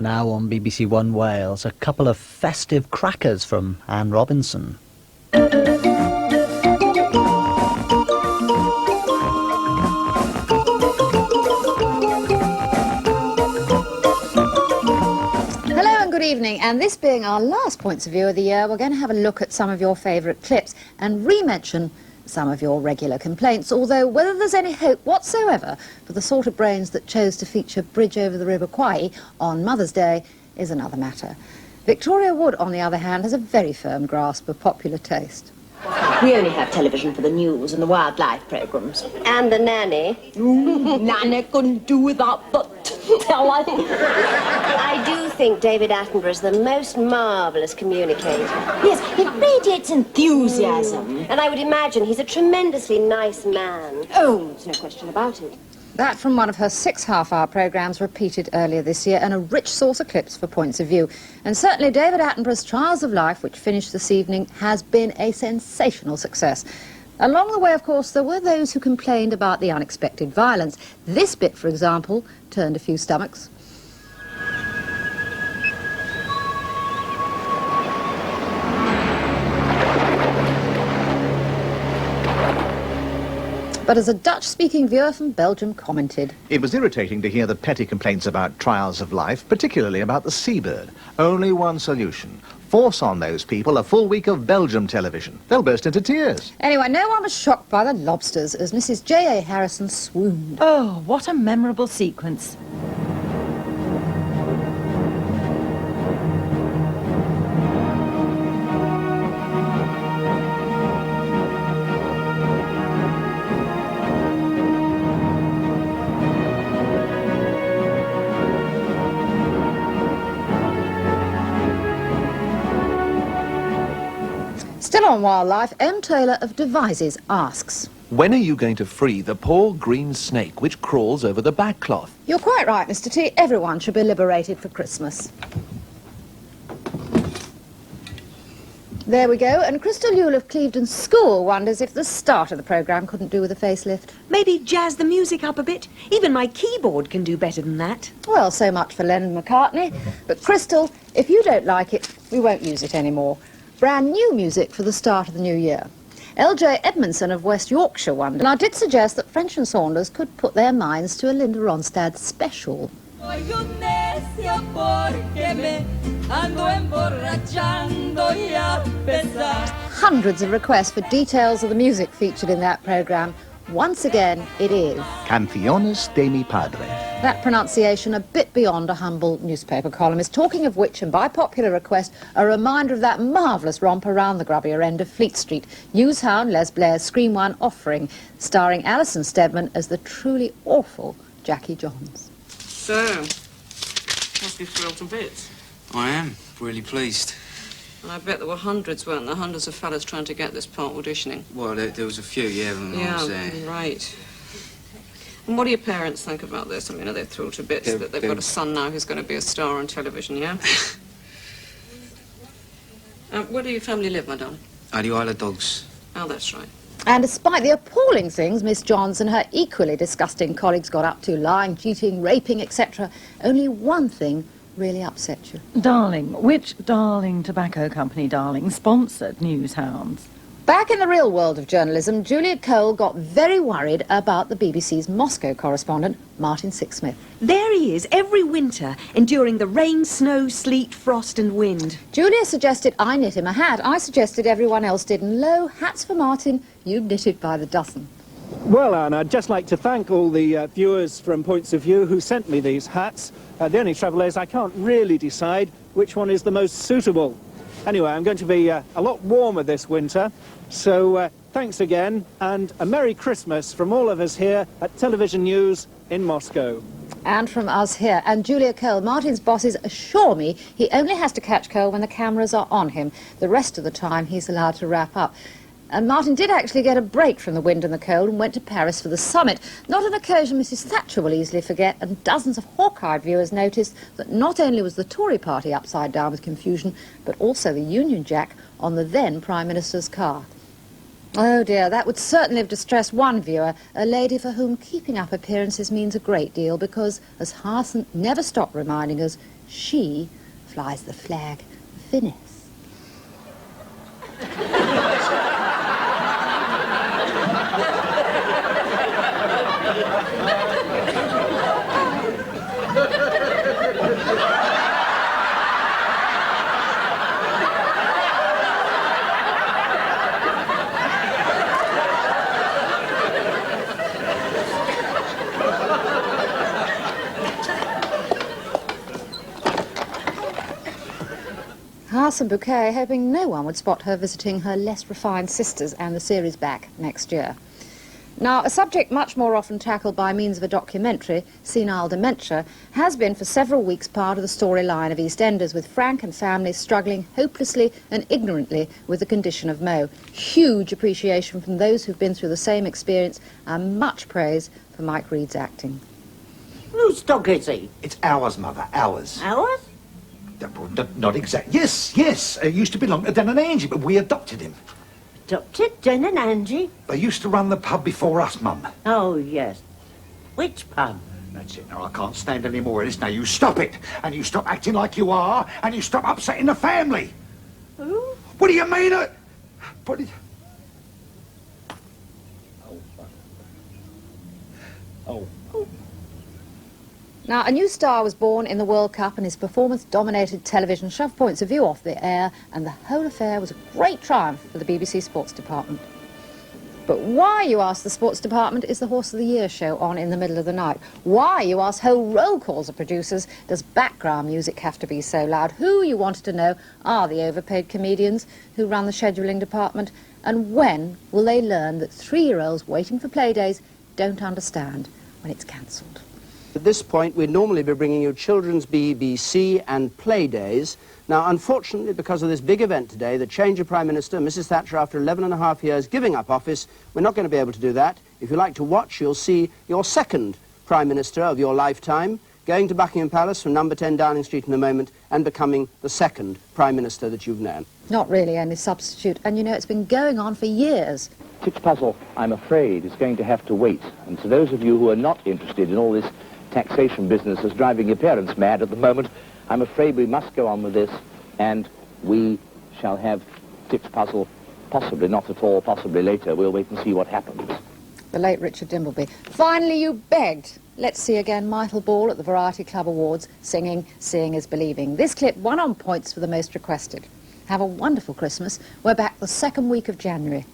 Now on BBC One Wales, a couple of festive crackers from Anne Robinson. Good evening, and this being our last Points of View of the year, we're going to have a look at some of your favourite clips and re-mention some of your regular complaints, although whether there's any hope whatsoever for the sort of brains that chose to feature Bridge over the River Kwai on Mother's Day is another matter. Victoria Wood, on the other hand, has a very firm grasp of popular taste. We only have television for the news and the wildlife programmes. And the nanny. Nanny couldn't do without the television. I do think David Attenborough is the most marvellous communicator. Yes, he radiates enthusiasm. And I would imagine he's a tremendously nice man. Oh, there's no question about it. That from one of her 6 half-hour programmes repeated earlier this year, and a rich source of clips for Points of View. And certainly David Attenborough's Trials of Life, which finished this evening, has been a sensational success. Along the way, of course, there were those who complained about the unexpected violence. This bit, for example, turned a few stomachs. But as a Dutch-speaking viewer from Belgium commented, it was irritating to hear the petty complaints about Trials of Life, particularly about the seabird. Only one solution. Force on those people a full week of Belgium television. They'll burst into tears. Anyway, no one was shocked by the lobsters as Mrs. J.A. Harrison swooned. Oh, what a memorable sequence. Still on wildlife, M. Taylor of Devizes asks, when are you going to free the poor green snake which crawls over the backcloth? You're quite right, Mr. T. Everyone should be liberated for Christmas. There we go, and Crystal Yule of Clevedon School wonders if the start of the programme couldn't do with a facelift. Maybe jazz the music up a bit. Even my keyboard can do better than that. Well, so much for Lennon McCartney. But Crystal, if you don't like it, we won't use it anymore. Brand new music for the start of the new year. L.J. Edmondson of West Yorkshire wondered, and I did suggest that French and Saunders could put their minds to a Linda Ronstadt special. Hundreds of requests for details of the music featured in that programme. Once again, it is Canciones de mi Padre. That pronunciation a bit beyond a humble newspaper columnist, talking of which, and by popular request, a reminder of that marvellous romp around the grubbier end of Fleet Street, Newshound, Les Blair's Screen One Offering, starring Alison Steadman as the truly awful Jackie Johns. So, must be thrilled to bits. I am, really pleased. And I bet there were hundreds, weren't there? Hundreds of fellas trying to get this part auditioning. Well, there was a few, yeah, when I was there. Right. And what do your parents think about this? I mean, are they thrilled to bits that they've got a son now who's going to be a star on television, yeah? Where do your family live, my darling? At the Isle of Dogs. Oh, that's right. And despite the appalling things Miss Johns and her equally disgusting colleagues got up to, lying, cheating, raping, etc., only one thing really upset you. Darling, which darling tobacco company, darling, sponsored Newshounds? Back in the real world of journalism, Julia Cole got very worried about the BBC's Moscow correspondent, Martin Sixsmith. There he is, every winter, enduring the rain, snow, sleet, frost and wind. Julia suggested I knit him a hat. I suggested everyone else did, and lo, hats for Martin, you knitted by the dozen. Well, Anne, I'd just like to thank all the viewers from Points of View who sent me these hats. The only trouble is I can't really decide which one is the most suitable. Anyway, I'm going to be a lot warmer this winter, so thanks again, and a Merry Christmas from all of us here at Television News in Moscow. And from us here. And Julia Cole, Martin's bosses assure me he only has to catch Cole when the cameras are on him. The rest of the time he's allowed to wrap up. And Martin did actually get a break from the wind and the cold and went to Paris for the summit. Not an occasion Mrs. Thatcher will easily forget, and dozens of hawk-eyed viewers noticed that not only was the Tory party upside down with confusion, but also the Union Jack on the then Prime Minister's car. Oh dear, that would certainly have distressed one viewer, a lady for whom keeping up appearances means a great deal because, as Harson never stopped reminding us, she flies the flag of finesse. Harson Bouquet hoping no one would spot her visiting her less refined sisters and the series back next year. Now, a subject much more often tackled by means of a documentary, senile dementia, has been for several weeks part of the storyline of EastEnders, with Frank and family struggling hopelessly and ignorantly with the condition of Mo. Huge appreciation from those who've been through the same experience, and much praise for Mike Reed's acting. Whose dog is he? It's ours, Mother, ours. Ours? Not exactly. Yes. It used to belong to Dan and Angie, but we adopted him. Adopted Dan and Angie? They used to run the pub before us, Mum. Oh, yes. Which pub? That's it. Now, I can't stand any more of this. Now, you stop it. And you stop acting like you are. And you stop upsetting the family. Who? What do you mean? What do you... Oh. Now, a new star was born in the World Cup and his performance dominated television, shoved points of view off the air, and the whole affair was a great triumph for the BBC Sports Department. But why, you ask the Sports Department, is the Horse of the Year show on in the middle of the night? Why, you ask whole roll calls of producers, does background music have to be so loud? Who, you wanted to know, are the overpaid comedians who run the scheduling department? And when will they learn that 3-year-olds waiting for playdays don't understand when it's cancelled? At this point, we'd normally be bringing you children's BBC and play days. Now, unfortunately, because of this big event today, the change of Prime Minister, Mrs Thatcher, after 11.5 years giving up office, we're not going to be able to do that. If you like to watch, you'll see your second Prime Minister of your lifetime going to Buckingham Palace from number 10 Downing Street in a moment and becoming the second Prime Minister that you've known. Not really any substitute, and you know, it's been going on for years. Tip's puzzle, I'm afraid, is going to have to wait. And to those of you who are not interested in all this taxation business that's driving your parents mad at the moment, I'm afraid we must go on with this, and we shall have Tip's puzzle, possibly not at all, possibly later. We'll wait and see what happens. The late Richard Dimbleby. Finally, you begged. Let's see again Michael Ball at the Variety Club Awards singing Seeing is Believing. This clip won on points for the most requested. Have a wonderful Christmas. We're back the second week of January.